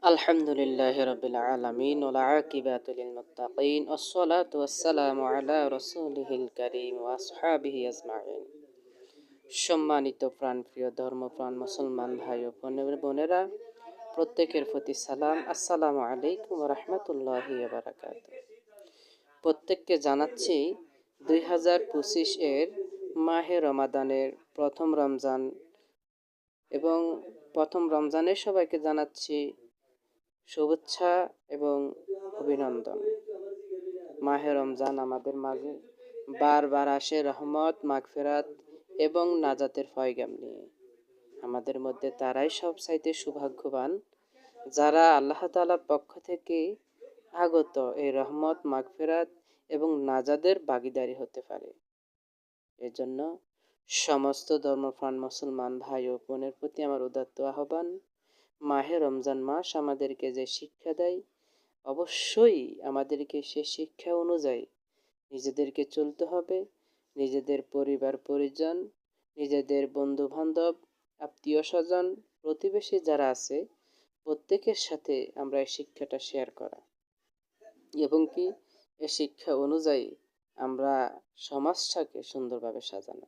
আলহামদুলিল্লাহি রাব্বিল আলামিন ওয়াল আকিবাতু লিল মুত্তাকিন ওয়াসসালাতু ওয়াসসালামু আলা রাসূলিহিল কারীম ওয়া আসহাবিহি আজমাইন। সম্মানিত প্রাণপ্রিয় ধর্মপ্রাণ মুসলমান ভাই ও বোনেরা, প্রত্যেকের প্রতি সালাম, আসসালামু আলাইকুম ওয়া রাহমাতুল্লাহি ওয়া বারাকাতুহু। প্রত্যেককে জানাচ্ছি 2025 এর মাহে রমাদানের প্রথম রমজান এবং প্রথম রমজানের সবাইকে জানাচ্ছি শুভেচ্ছা এবং অভিনন্দন। মাহে রমজান আমাদের মাঝে বারবার আসে রহমত, মাগফিরাত এবং নাজাতের পয়গাম নিয়ে। আমাদের মধ্যে তারাই সবচাইতে সৌভাগ্যবান যারা আল্লাহ তাআলার পক্ষ থেকে আগত এই রহমত, মাগফিরাত এবং নাজাতের ভাগীদারি হতে পারে। এজন্য সমস্ত ধর্মপ্রাণ মুসলমান ভাই ও বোনের প্রতি আমার উদাত্ত আহ্বান, মাহে রমজান মাস আমাদেরকে যে শিক্ষা দেয়, অবশ্যই আমাদেরকে সে শিক্ষা অনুযায়ী নিজেদেরকে চলতে হবে। নিজেদের পরিবার পরিজন, নিজেদের বন্ধু বান্ধব, আত্মীয় স্বজন, প্রতিবেশী যারা আছে প্রত্যেকের সাথে আমরা এই শিক্ষাটা শেয়ার করা এবং কি এই শিক্ষা অনুযায়ী আমরা সমাজটাকে সুন্দরভাবে সাজানো।